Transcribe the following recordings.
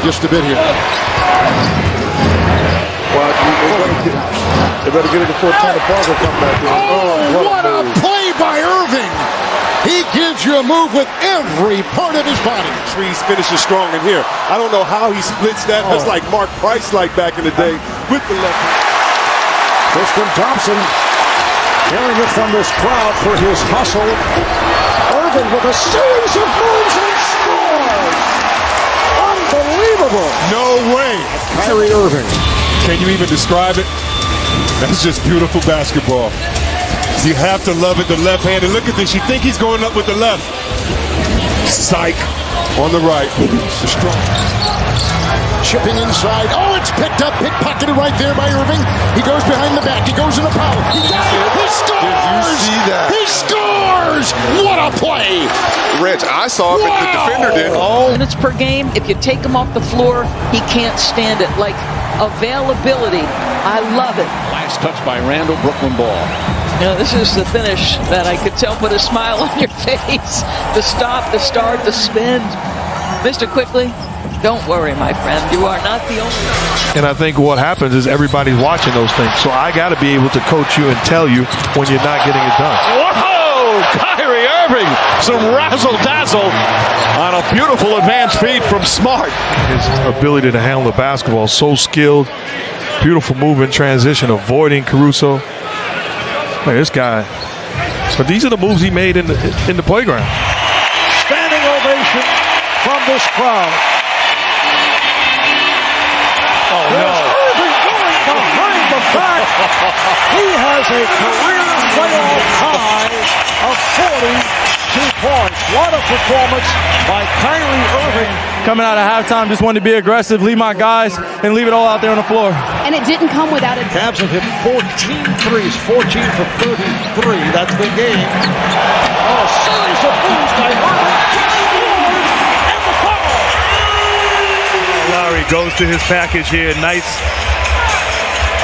Just a bit here. Well, they better get it before Tony Parker comes back in. Oh, what a play by Irving! He gives you a move with every part of his body. Trees finishes strong in here. I don't know how he splits that. That's like Mark Price like back in the day with the left hand. Tristan Thompson hearing it from this crowd for his hustle. Irving with a series of moves and scores! Unbelievable! No way! Kyrie Irving. Can you even describe it? That's just beautiful basketball. You have to love it, the left hand. And look at this. You think he's going up with the left. Psych. On the right. Strong. Chipping inside. Oh, it's picked up. Pickpocketed right there by Irving. He goes behind the back. He goes in the power. He got it. He scores! Did you see that? He scores! What a play! Rich, I saw it, but the defender did. Oh. Minutes per game. If you take him off the floor, he can't stand it. Like availability. I love it. Last touch by Randall, Brooklyn ball. You know, this is the finish that I could tell put a smile on your face. The stop, the start, the spin. Mr. Quickly, don't worry, my friend. You are not the only one. And I think what happens is everybody's watching those things. So I got to be able to coach you and tell you when you're not getting it done. Whoa! Kyrie Irving, some razzle-dazzle on a beautiful advanced feed from Smart. His ability to handle the basketball, so skilled. Beautiful move in transition, avoiding Caruso. Man, this guy. So these are the moves he made in the playground. Standing ovation from this crowd. Oh, no. Irving going behind the back. He has a career playoff high of 42 points. What a performance by Kyrie Irving. Coming out of halftime, just wanted to be aggressive, lead my guys, and leave it all out there on the floor. And it didn't come without a... Cavs have hit 14 threes, 14 for 33. That's the game. Oh, a series of moves by Irving. And the foul. Lowry goes to his package here. Nice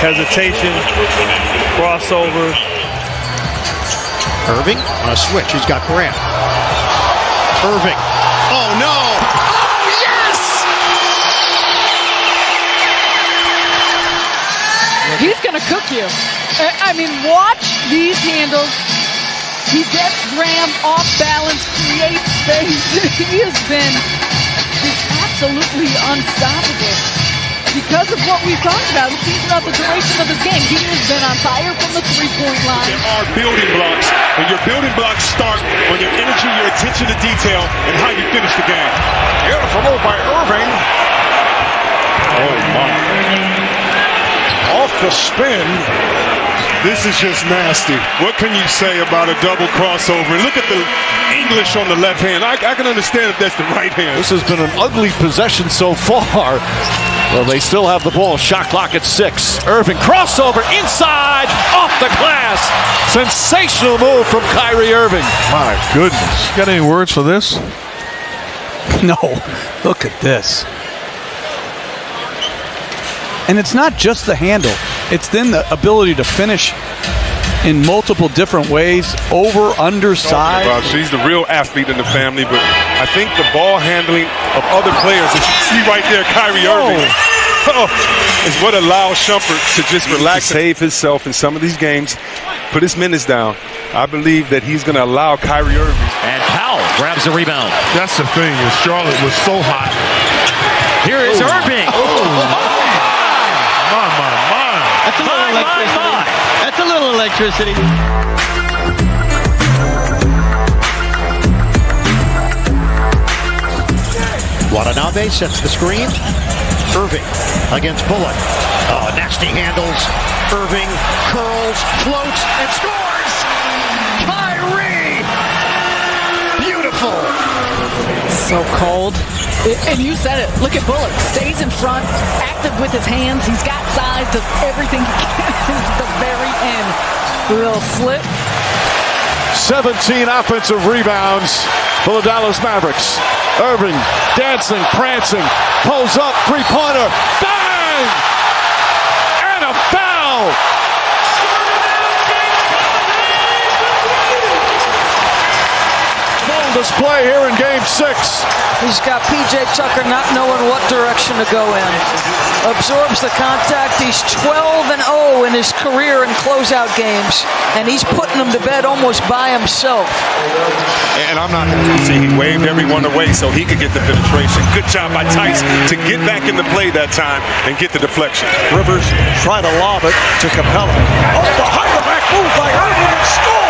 hesitation, crossover. Irving on a switch. He's got Grant. Irving. Oh, no. Oh, yes! He's going to cook you. I mean, watch these handles. He gets Graham off balance, creates space. He has been just absolutely unstoppable. Because of what we've talked about, it seems throughout the duration of this game, he has been on fire from the three-point line. There are building blocks, and your building blocks start on your energy, your attention to detail, and how you finish the game. Beautiful move by Irving. Oh, my. Off the spin. This is just nasty. What can you say about a double crossover? Look at the English on the left hand. I can understand if that's the right hand. This has been an ugly possession so far. Well, they still have the ball. Shot clock at 6. Irving crossover inside, off the glass. Sensational move from Kyrie Irving. My goodness. Got any words for this? No, look at this. And it's not just the handle. It's then the ability to finish in multiple different ways, over, underside. She's the real athlete in the family, but I think the ball handling of other players, as you see right there, Kyrie Irving, is what allows Shumpert to just relax, to save himself in some of these games, put his minutes down. I believe that he's going to allow Kyrie Irving. And Powell grabs the rebound. That's the thing, is Charlotte was so hot. Here is Irving. That's a little electricity. That's a little electricity. Watanabe sets the screen. Irving against Bullock. Oh, nasty handles. Irving curls, floats, and scores! Kyrie! Beautiful! So cold. And you said it. Look at Bullock. Stays in front, active with his hands. He's got size, does everything he can at the very end. Little slip. 17 offensive rebounds for the Dallas Mavericks. Irving dancing, prancing, pulls up, three-pointer, bang! And a foul! display here in Game 6. He's got P.J. Tucker not knowing what direction to go in. Absorbs the contact. He's 12-0 in his career in closeout games, and he's putting them to bed almost by himself. And I'm not going to see he waved everyone away so he could get the penetration. Good job by Tice to get back in the play that time and get the deflection. Rivers try to lob it to Capella. Oh, behind the back move by Irving and scores!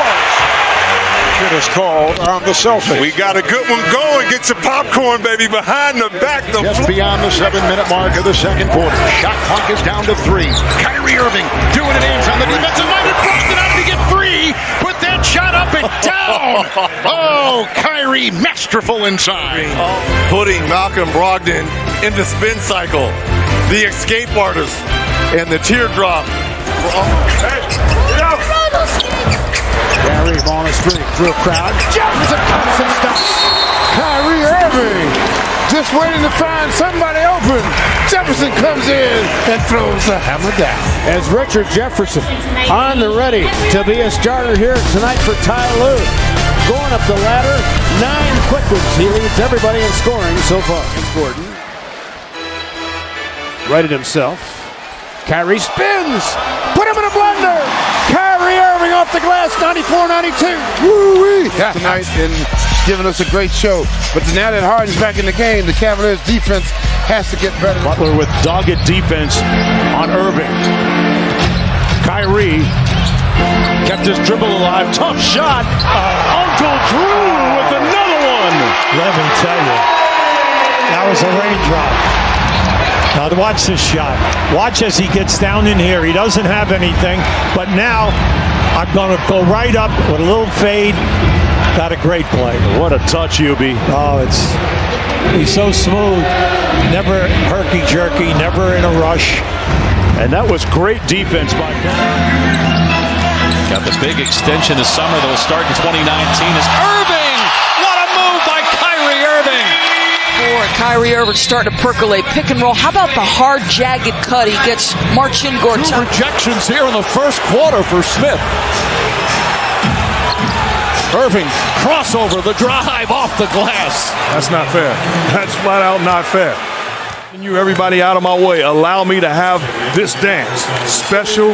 It is called on the Celtics. We got a good one going. Get your popcorn, baby, behind the back. Just beyond the 7-minute mark of the second quarter. Shot clock is down to 3. Kyrie Irving doing it aims on the defensive line and Brogdon out to get free. Put that shot up and down. Oh, Kyrie masterful inside. Putting Malcolm Brogdon in the spin cycle. The escape artist and the teardrop. Kyrie on a string through a crowd. Jefferson comes and stops. Kyrie Irving just waiting to find somebody open. Jefferson comes in and throws the hammer down. As Richard Jefferson on the ready to be a starter here tonight for Ty Lue. Going up the ladder, 9 quick ones. He leads everybody in scoring so far. Gordon righted himself. Kyrie spins. Put him in a blender. Kyrie Irving off the glass, 94-92. Woo-wee. Tonight and giving us a great show. But now that Harden's back in the game, the Cavaliers defense has to get better. Butler with dogged defense on Irving. Kyrie kept his dribble alive. Tough shot. Uncle Drew with another one. Let me tell you, that was a raindrop. Now watch this shot. Watch as he gets down in here. He doesn't have anything, but now I'm going to go right up with a little fade. Got a great play. What a touch, Hubie. Oh, he's so smooth. Never herky-jerky, never in a rush. And that was great defense by Got the big extension this summer that'll start in 2019 is Irving! What a move by Kyrie Irving! Kyrie Irving starting to percolate. Pick and roll. How about the hard, jagged cut he gets Marcin 2 Gortat? rejections here in the first quarter for Smith. Irving, crossover, the drive off the glass. That's not fair. That's flat out not fair. You everybody out of my way. Allow me to have this dance. Special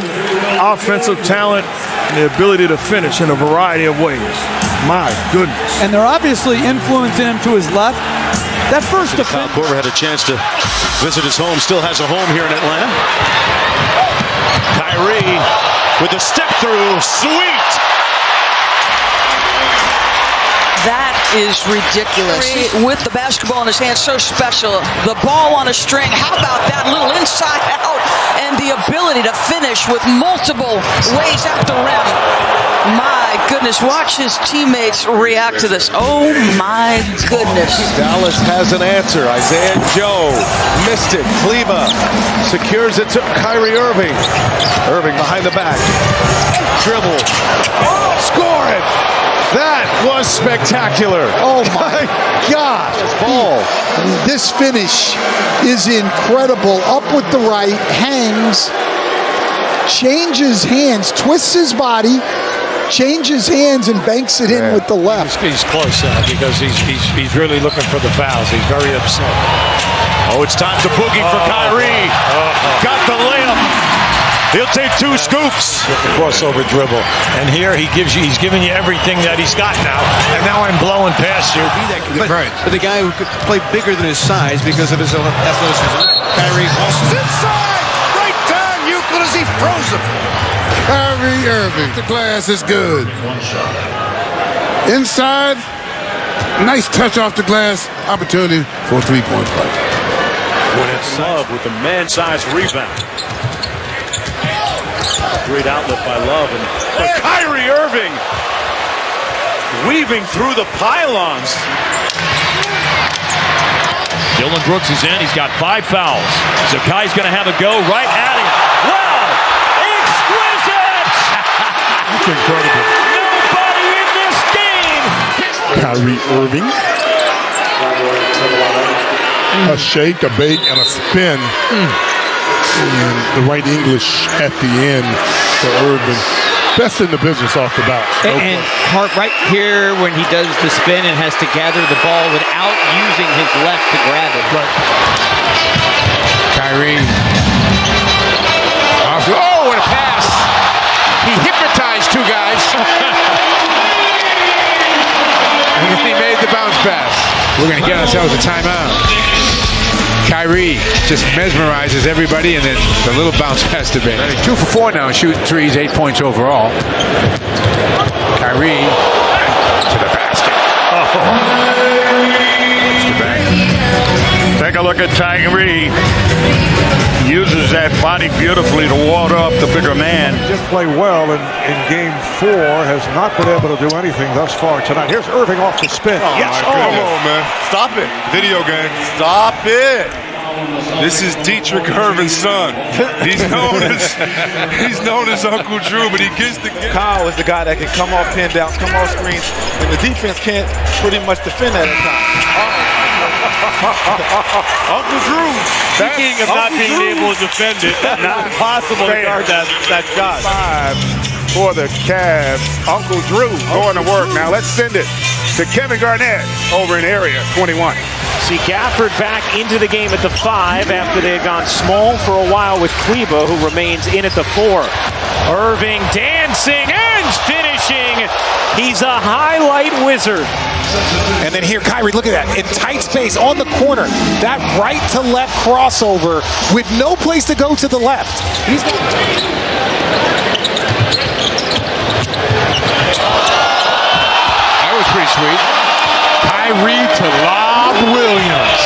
offensive talent and the ability to finish in a variety of ways. My goodness. And they're obviously influencing him to his left. That first Kyle defense. Korver had a chance to visit his home, still has a home here in Atlanta. Kyrie with a step through, sweet! That is ridiculous. With the basketball in his hand, so special. The ball on a string. How about that little inside out and the ability to finish with multiple ways at the rim. My goodness, watch his teammates react to this. Oh my goodness. Dallas has an answer. Isaiah Joe missed it. Kleba secures it to Kyrie Irving. Irving behind the back. Dribble. Oh, score it. That was spectacular. Oh my God. Ball. This finish is incredible. Up with the right, hangs, changes hands, twists his body, changes hands and banks it in with the left. He's close because he's really looking for the fouls. He's very upset. Oh, it's time to boogie for Kyrie. Got the layup. He'll take 2 scoops. With the crossover dribble. And here he's giving you everything that he's got now. And now I'm blowing past you. But the guy who could play bigger than his size because of his athleticism. Kyrie Inside! Right down Euclid as he froze him. Kyrie Irving. The glass is good. Inside. Nice touch off the glass. Opportunity for a 3-point play. When it's Love with the man-sized rebound. Great outlet by Love. And Kyrie Irving weaving through the pylons. Dylan Brooks is in. He's got 5 fouls. So Kai's going to have a go right at him. Wow! Exquisite! That's incredible. Nobody in this game. Kyrie Irving. A shake, a bake, and a spin. And the right English at the end for Irving. Best in the business off the bat. And Hart right here when he does the spin and has to gather the ball without using his left to grab it. Right. Kyrie. Oh, what a pass. He hypnotized two guys. And then he made the bounce pass. We're going to get ourselves a timeout. Kyrie just mesmerizes everybody, and then the little bounce pass to Ben. 2 for 4 now, shooting threes, 8 points overall. Kyrie to the basket. Take a look at Kyrie. Uses that body beautifully to ward off the bigger man. Did play well in game 4. Has not been able to do anything thus far tonight. Here's Irving off the spin. Yes. Come on, man. Stop it. Video game. Stop it. This is Dietrich Irving's son. He's known as Uncle Drew, but he gets the. Kyle is the guy that can come off pin downs, come off screens, and the defense can't pretty much defend that at times. Uncle Drew. Speaking of not being able to defend it, not possible to guard that shot. 5 for the Cavs. Uncle Drew going to work. Now let's send it to Kevin Garnett over in area 21. See Gafford back into the game at the 5 after they had gone small for a while with Kleba, who remains in at the 4. Irving dancing and finishing. He's a highlight wizard. And then here, Kyrie, look at that. In tight space on the corner. That right to left crossover with no place to go to the left. That was pretty sweet. Kyrie to Lob Williams.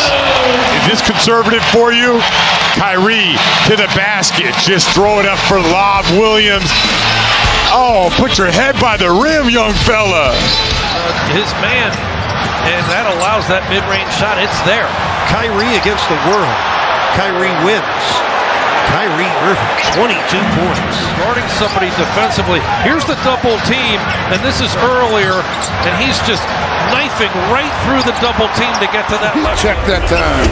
Is this conservative for you? Kyrie to the basket. Just throw it up for Lob Williams. Oh, put your head by the rim, young fella. His man, and that allows that mid-range shot. It's there. Kyrie against the world. Kyrie wins. Kyrie Irving, 22 points. Guarding somebody defensively. Here's the double team, and this is earlier, and he's just knifing right through the double team to get to that left. Check that time.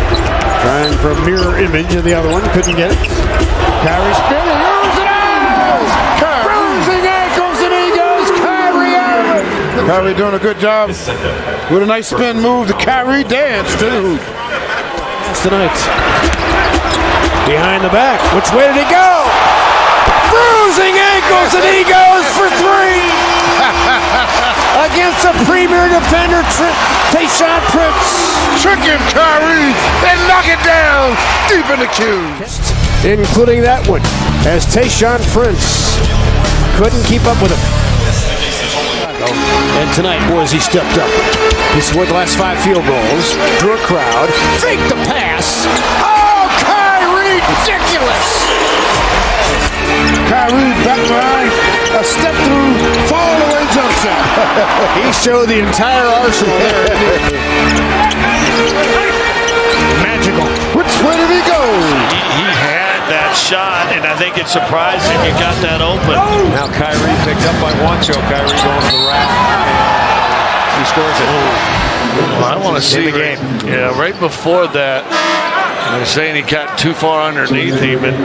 Trying for a mirror image of the other one. Couldn't get it. Kyrie spinning. Bruising ankles, and he goes Kyrie Irving. Kyrie doing a good job with a nice spin move. The Kyrie dance, too. Tonight. Behind the back. Which way did he go? Bruising ankles, and he goes for 3. Against a premier defender, Tayshaun Prince. Trick him, Kyrie, and knock it down deep in the queue. Including that one, as Tayshaun Prince couldn't keep up with him. And tonight, boys, he stepped up. He scored the last 5 field goals, drew a crowd, faked the pass. Oh, Kyrie, ridiculous! Kyrie back behind, a step through, fall away jump shot. He showed the entire arsenal there. Magical. Which way did he go? He had that shot, and I think it's surprising you got that open. Now Kyrie picked up by Juancho. Kyrie going to the rack. He scores it. Well, I want to see the game. Yeah, right before that, they're saying he got too far underneath him, and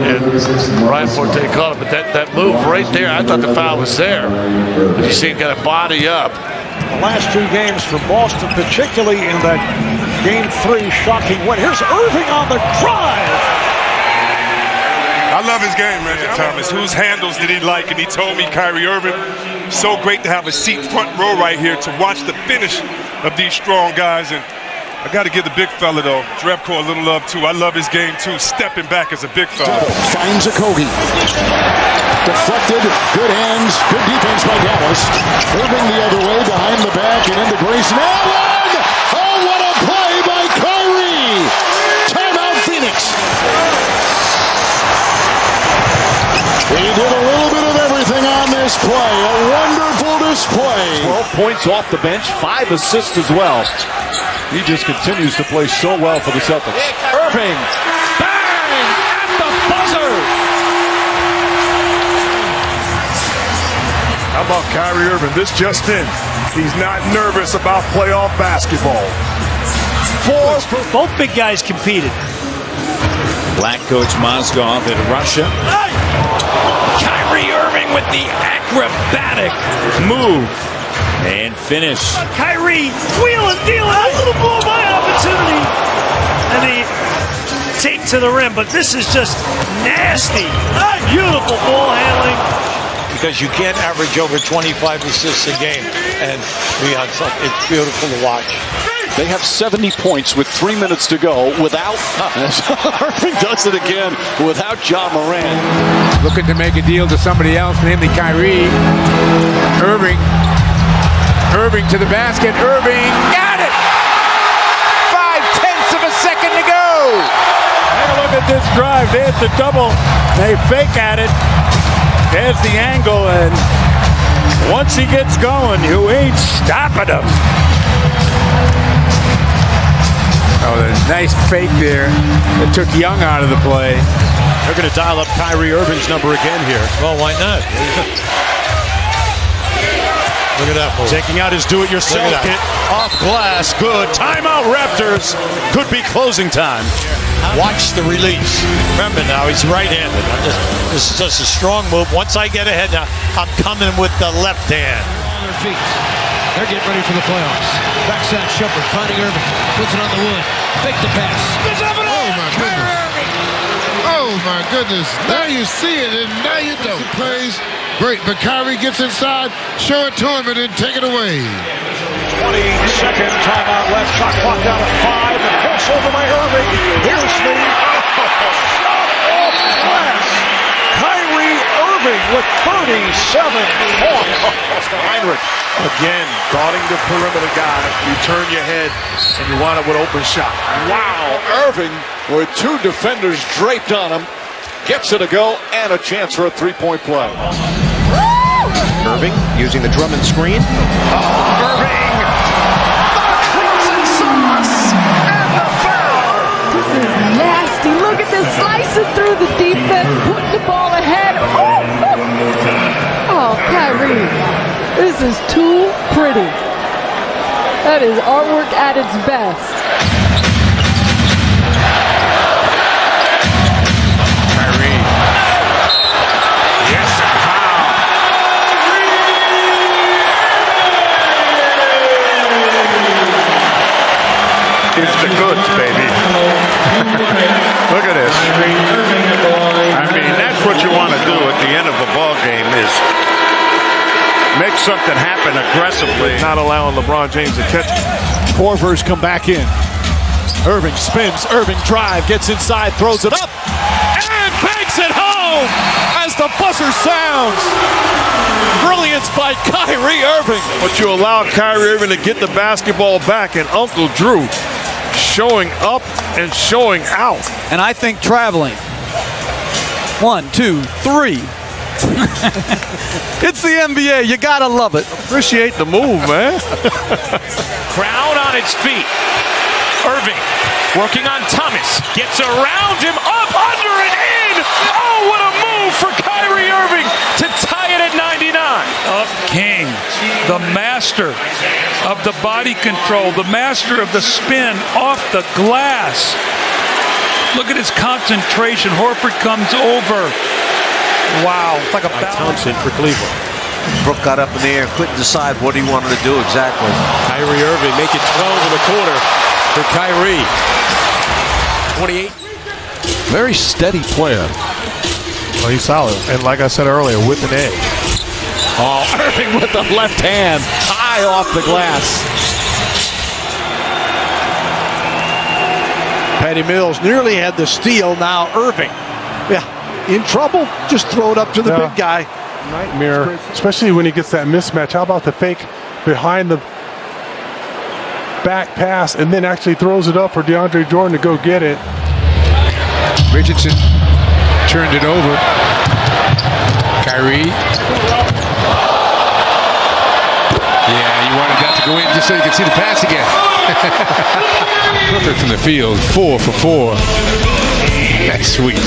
Ryan Forte called it. But that move right there, I thought the foul was there. But you see him got a body up. The last 2 games for Boston, particularly in that Game 3 shocking win. Here's Irving on the drive. I love his game, man, Thomas. Whose handles did he like? And he told me Kyrie Irving, so great to have a seat front row right here to watch the finish of these strong guys. And I got to give the big fella, though, Drebko, a little love, too. I love his game, too, stepping back as a big fella. Finds Okogie. Deflected, good hands, good defense by Dallas. Irving the other way, behind the back, and into Grayson Allen! Oh, what a play by Kyrie! Timeout, Phoenix. He did a little bit of everything on this play. A wonderful display. 12 points off the bench, 5 assists as well. He just continues to play so well for the Celtics. Irving, bang, at the buzzer. How about Kyrie Irving? This just in. He's not nervous about playoff basketball. 4 for both big guys competed. Black coach Mozgov in Russia. Kyrie Irving Irving with the acrobatic move and finish. Kyrie wheeling, dealing, a little blow-by opportunity. And the take to the rim, but this is just nasty. Beautiful ball handling. Because you can't average over 25 assists a game. And it's beautiful to watch. They have 70 points with 3 minutes to go without, Irving does it again, without Ja Morant. Looking to make a deal to somebody else, namely Kyrie. Irving to the basket. Irving got it! 0.5 of a second to go. Take a look at this drive. There's the double. They fake at it. There's the angle, and once he gets going, you ain't stopping him. Oh, the nice fake there that took Young out of the play. They're going to dial up Kyrie Irving's number again here. Well, why not? Look at that move. Taking out his do-it-yourself kit. Off glass. Good. Timeout, Raptors. Could be closing time. Watch the release. Remember now, he's right-handed. This is just a strong move. Once I get ahead now, I'm coming with the left hand. On their feet. They're getting ready for the playoffs. Backside Shepard finding Irving. Puts it on the wood. Fake the pass. Oh, my goodness. Oh, my goodness. Now you see it, and now you don't. He plays great, but Kyrie gets inside, show it to him, and then take it away. 20-second timeout left. Shot clock down to 5. And crossover by Irving. Here's the shot off glass. Kyrie Irving with 37 points. Heinrich again guarding the perimeter guy. You turn your head and you wind up with open shot. Wow, Irving with 2 defenders draped on him. Gets it a go and a chance for a 3-point play. Irving using the Drummond screen. Irving. The crimson sauce and the foul. This is nasty. Look at this, slicing through the defense, putting the ball ahead. Oh, Kyrie, this is too pretty. That is artwork at its best. Kyrie. Yes, a foul. Here's the goods, baby. Look at this. I mean, that's what you want to do at the end of a ball game is make something happen aggressively. Not allowing LeBron James to catch it. Corvers come back in. Irving spins. Irving drive. Gets inside. Throws it up. And banks it home as the buzzer sounds. Brilliance by Kyrie Irving. But you allow Kyrie Irving to get the basketball back, and Uncle Drew showing up and showing out. And I think traveling. 1, 2, 3. It's the NBA. You gotta love it. Appreciate the move, man. Crowd on its feet. Irving working on Thomas. Gets around him, up, under, and in. Oh, what a move for Kyrie Irving to tie it at 99. Up King, the master of the body control, the master of the spin off the glass. Look at his concentration. Horford comes over. Wow. It's like a Thompson for Cleveland. Brook got up in the air, couldn't decide what he wanted to do exactly. Kyrie Irving make it 12 in the quarter for Kyrie. 28. Very steady player. Well, he's solid. And like I said earlier, with an edge. Oh, Irving with the left hand. High off the glass. Patty Mills nearly had the steal. Now Irving. Yeah, in trouble. Just throw it up to the big guy. Nightmare, especially when he gets that mismatch. How about the fake behind the back pass and then actually throws it up for DeAndre Jordan to go get it. Richardson turned it over. Kyrie. Yeah, you wanted that to go in just so you could see the pass again. Perfect from the field. 4 for 4. That's sweet.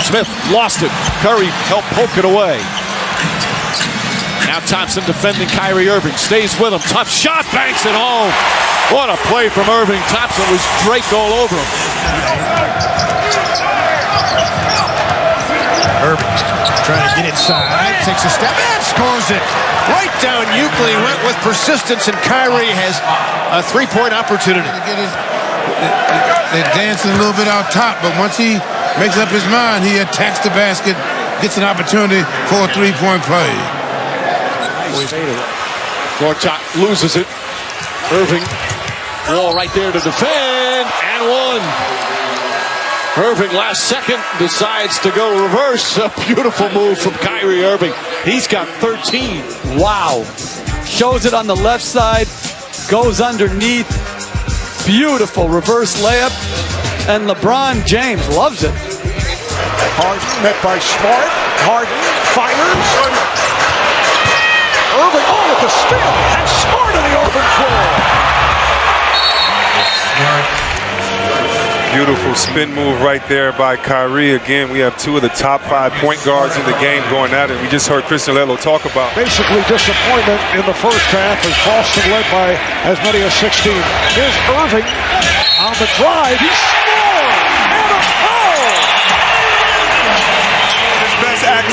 Smith lost it. Curry helped poke it away. Now Thompson defending Kyrie Irving. Stays with him. Tough shot. Banks it home. What a play from Irving. Thompson was draped all over him. Irving trying to get inside, takes a step and scores it. Right down Euclid. He went with persistence, and Kyrie has a three-point opportunity. They're dancing a little bit out top, but once he makes up his mind, he attacks the basket, gets an opportunity for a three-point play. Gortat loses it. Irving, wall right there to defend, and one. Irving, last second, decides to go reverse. A beautiful move from Kyrie Irving. He's got 13. Wow. Shows it on the left side, goes underneath. Beautiful reverse layup, and LeBron James loves it. Harden met by Smart. Harden fires. Irving with the steal, and Smart in the open floor. Beautiful spin move right there by Kyrie. Again, we have two of the top 5 point guards in the game going at it. We just heard Christian Lelo talk about Basically disappointment in the first half as Boston led by as many as 16. Here's Irving on the drive. He scores! And a foul! his best act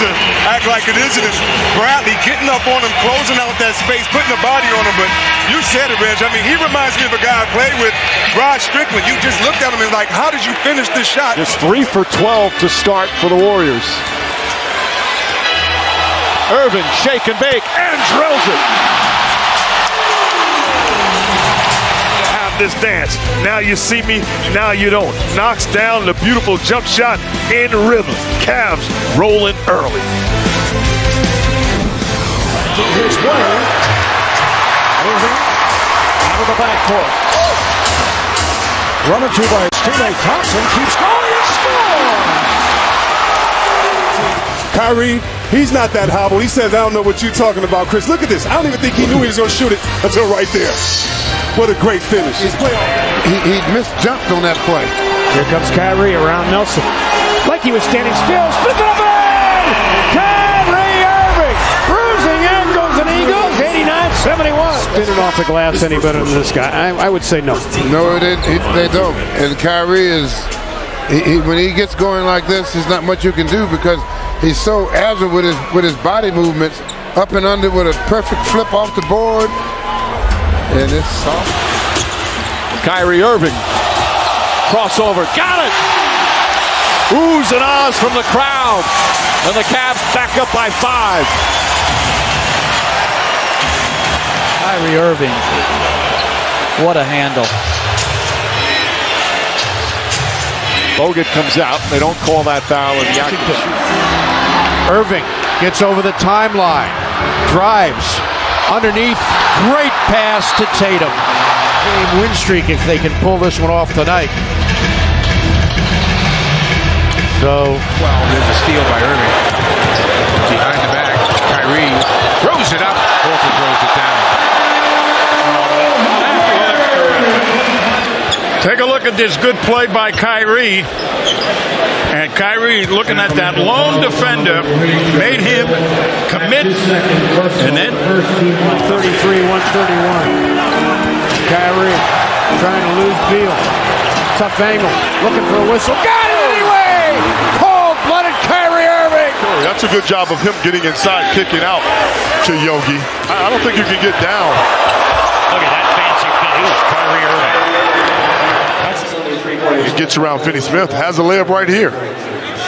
like it isn't. It's Bradley getting up on him, closing out that space, putting a body on him. But you said it, Reg. I mean, he reminds me of a guy I played with, Rod Strickland. You just looked at him and like, how did you finish this shot? Just 3 for 12 to start for the Warriors. Irving, shake and bake, and drills it. This dance. Now you see me, now you don't. Knocks down the beautiful jump shot in rhythm. Cavs rolling early. His way. Irving out of the backcourt. Run into by his teammate Thompson. Keeps going and scores! Kyrie, he's not that hobble. He says, I don't know what you're talking about, Chris. Look at this. I don't even think he knew he was going to shoot it until right there. What a great finish. He misjumped on that play. Here comes Kyrie around Nelson. Like he was standing still. Split it up in! Kyrie Irving! Bruising ankles and Eagles. 89-71. Spinning off the glass any better than this guy? I would say no. No, they don't. And Kyrie is, when he gets going like this, there's not much you can do because he's so agile with his body movements, up and under with a perfect flip off the board. And it's soft. Kyrie Irving. Crossover. Got it! Oohs and ahs from the crowd. And the Cavs back up by 5. Kyrie Irving. What a handle. Bogut comes out. They don't call that foul. And Irving gets over the timeline. Drives. Underneath, great pass to Tatum. Game win streak if they can pull this one off tonight. So, well, there's a steal by Irving. Behind the back, Kyrie throws it up. Horford throws it down. Take a look at this good play by Kyrie. And Kyrie, looking at that lone defender, made him commit. And then 133, 131. Kyrie trying to lose Beal. Tough angle. Looking for a whistle. Got it anyway! Cold-blooded Kyrie Irving! That's a good job of him getting inside, kicking out to Yogi. I don't think you can get down. Look at that fancy finish, Kyrie Irving. He gets around Finney Smith, has a layup right here.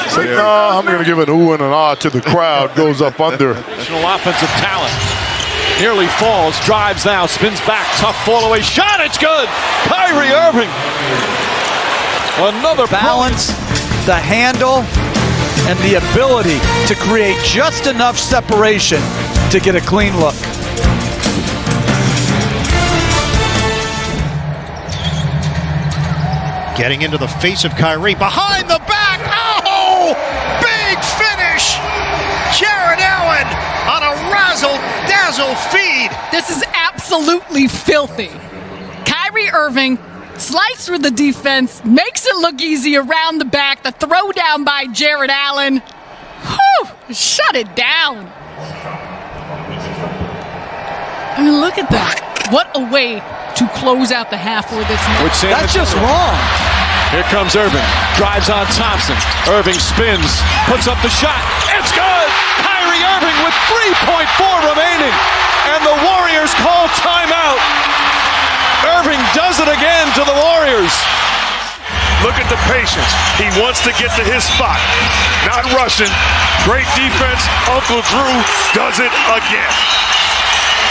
Say, no, I'm going to give an ooh and an ah to the crowd. Goes up under. Additional offensive talent. Nearly falls, drives now, spins back, tough fall away shot. It's good. Kyrie Irving. Another balance, the handle, and the ability to create just enough separation to get a clean look. Getting into the face of Kyrie. Behind the back. Oh! Big finish! Jared Allen on a razzle-dazzle feed. This is absolutely filthy. Kyrie Irving slices through the defense, makes it look easy around the back. The throw down by Jared Allen. Whew! Shut it down. I mean, look at that. What a way to close out the half for this match. That's just wrong. Here comes Irving. Drives on Thompson. Irving spins. Puts up the shot. It's good! Kyrie Irving with 3.4 remaining. And the Warriors call timeout. Irving does it again to the Warriors. Look at the patience. He wants to get to his spot. Not rushing. Great defense. Uncle Drew does it again.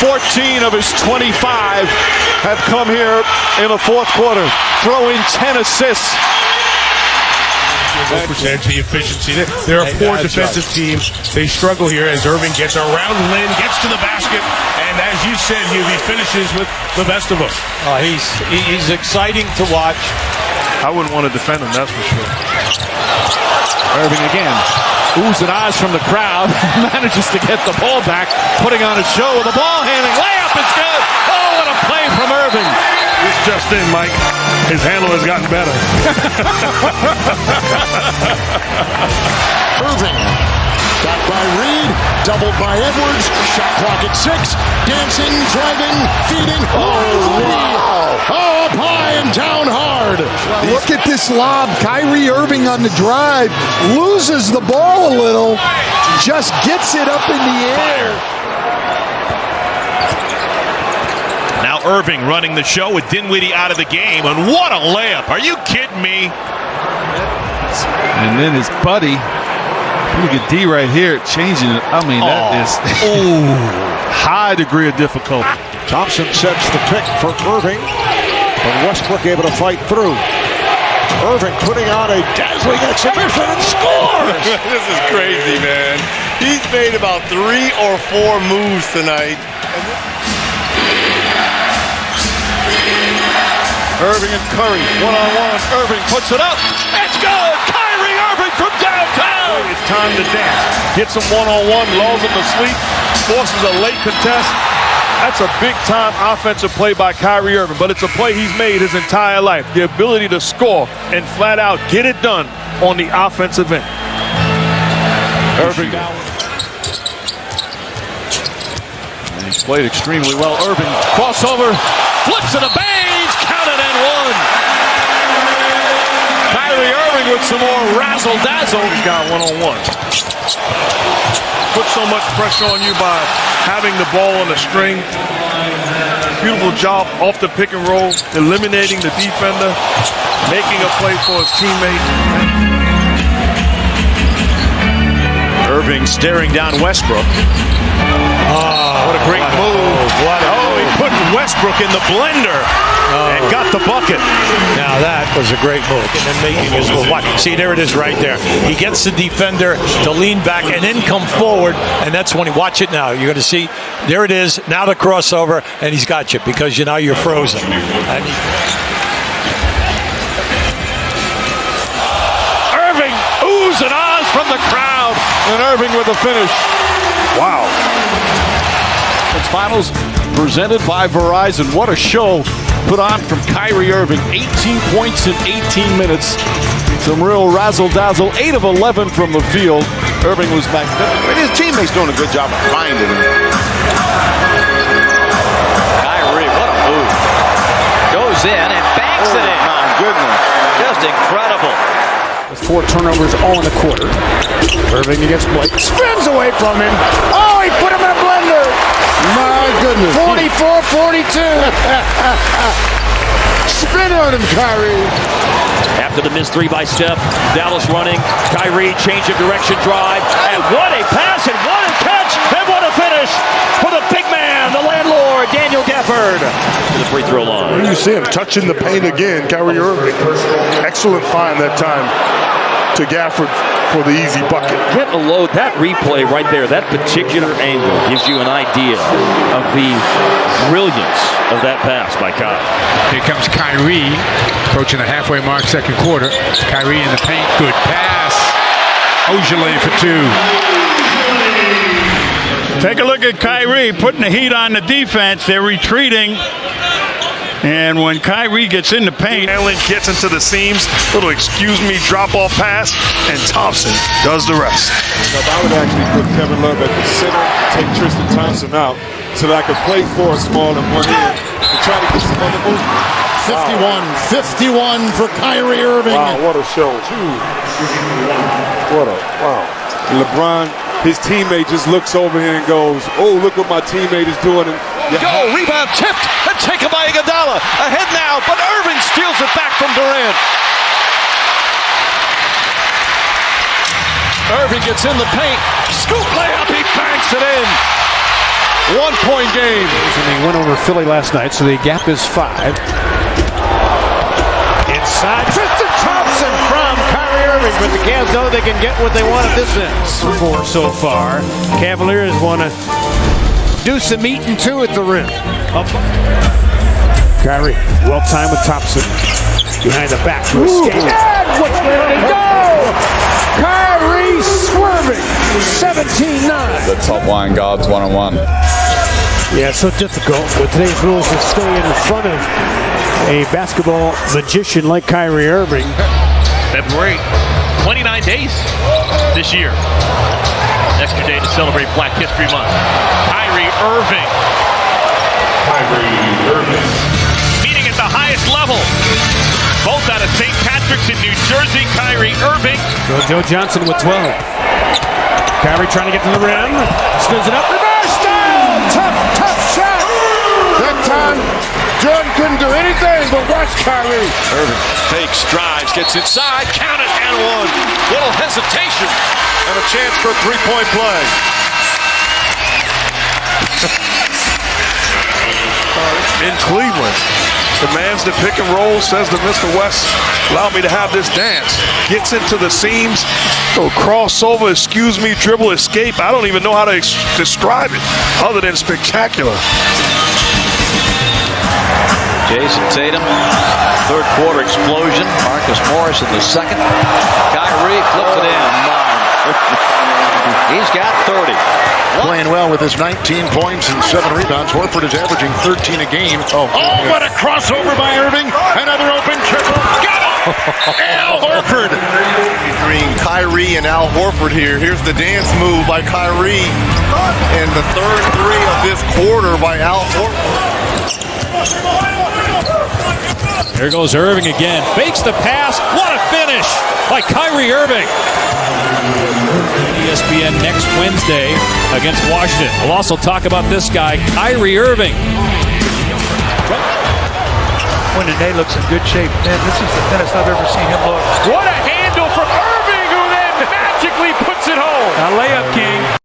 14 of his 25 have come here in the fourth quarter, throwing 10 assists. Percentage, the efficiency. They're a poor defensive team. They struggle here as Irving gets around Lynn, gets to the basket, and as you said, he finishes with the best of them. He's exciting to watch. I wouldn't want to defend him, that's for sure. Irving again. Oohs and ahs from the crowd. Manages to get the ball back. Putting on a show with the ball handling. Layup is good. Oh, what a play from Irving. It's just in, Mike. His handle has gotten better. Irving. Got by Reed. Doubled by Edwards. Shot clock at 6. Dancing, driving, feeding. Oh, up high and down hard. Look at this lob. Kyrie Irving on the drive. Loses the ball a little. Just gets it up in the air. Now Irving running the show with Dinwiddie out of the game. And what a layup. Are you kidding me? And then his buddy, look at D right here, changing it. I mean, that is high degree of difficulty. Thompson sets the pick for Irving. And Westbrook able to fight through. Irving putting on a dazzling exhibition and scores! This is crazy, man. He's made about 3 or 4 moves tonight. Irving and Curry, one-on-one. Irving puts it up. It's good! Kyrie Irving from downtown! It's time to dance. Gets him one-on-one, lulls him to sleep, forces a late contest. That's a big-time offensive play by Kyrie Irving, but it's a play he's made his entire life. The ability to score and flat out get it done on the offensive end. Irving. And he's played extremely well. Irving, crossover, flips it a bangs, counted and one. Kyrie Irving with some more razzle-dazzle. He's got one-on-one. Put so much pressure on you by having the ball on the string. Beautiful job off the pick and roll, eliminating the defender, making a play for his teammate. Irving staring down Westbrook. Oh, what a great move. He put Westbrook in the blender and got the bucket. Now that was a great move. And then making his move. See, there it is right there. He gets the defender to lean back and then come forward, and that's when he watch it now. You're going to see, there it is. Now the crossover, and he's got you because you know you're frozen. And Irving, oohs and ahs from the crowd, and Irving with the finish. Wow. It's finals presented by Verizon. What a show put on from Kyrie Irving. 18 points in 18 minutes. Some real razzle-dazzle. 8 of 11 from the field. Irving was magnificent. His teammates doing a good job of finding him. Kyrie, what a move. Goes in and banks it in. My goodness. Just incredible. 4 turnovers all in the quarter. Irving against Blake. Spins away from him. Oh, he put him in a blender. My goodness. 44-42. Spin on him, Kyrie. After the missed 3 by Steph, Dallas running. Kyrie, change of direction, drive. And what a pass and what a catch and what a finish for the big man, the landlord, Daniel Gafford, to the free throw line. When you see him touching the paint again, Kyrie Irving. Excellent find that time to Gafford for the easy bucket. Get a load. That replay right there, that particular angle gives you an idea of the brilliance of that pass by Kyle. Here comes Kyrie, approaching the halfway mark, second quarter. Kyrie in the paint, good pass. Ojale for 2. Take a look at Kyrie putting the heat on the defense. They're retreating. And when Kyrie gets in the paint, Allen gets into the seams, little excuse me drop-off pass, and Thompson does the rest. I would actually put Kevin Love at the center, take Tristan Thompson out, so that I could play for a small and one in to try to get some other movement. 51 for Kyrie Irving. Wow, what a show. Wow. LeBron, his teammate just looks over here and goes, oh, look what my teammate is doing. And Rebound tipped and taken by Iguodala. Ahead now, but Irving steals it back from Durant. Irving gets in the paint. Scoop layup, he banks it in. 1 point game. And they went over Philly last night, so the gap is 5. Inside, Tristan Thompson from Kyrie Irving, but the Cavs know they can get what they want at this end. 4 so far. Cavaliers want to do some eating too at the rim. Up. Kyrie, well timed with Thompson. Behind the back to escape. And what's where did he go? Kyrie swerving. 17-9. The top line guards one-on-one. Yeah, it's so difficult with today's rules to stay in front of a basketball magician like Kyrie Irving. February, 29 days this year. Extra day to celebrate Black History Month. Kyrie Irving. Meeting at the highest level. Both out of St. Patrick's in New Jersey. Kyrie Irving. Joe Johnson with 12. Kyrie trying to get to the rim. Spins it up. Reverse down. Tough shot. That time, Jordan couldn't do anything but watch Kyrie. Irving takes, drives, gets inside, count it, and one. Little hesitation, and a chance for a three-point play. In Cleveland, demands the pick and roll, says to Mr. West, allow me to have this dance. Gets into the seams, go crossover, excuse me, dribble, escape. I don't even know how to describe it other than spectacular. Jason Tatum, third quarter explosion. Marcus Morris in the second. Kyrie flips it in. He's got 30. Playing well with his 19 points and 7 rebounds. Horford is averaging 13 a game. Oh, what a crossover by Irving. Another open triple. Got it! Al Horford. Between Kyrie and Al Horford here. Here's the dance move by Kyrie. And the third three of this quarter by Al Horford. There goes Irving again. Fakes the pass. What a finish by Kyrie Irving. ESPN next Wednesday against Washington. We'll also talk about this guy, Kyrie Irving. When Nene looks in good shape. Man, this is the thinnest I've ever seen him look. What a handle from Irving, who then magically puts it home. A layup, King.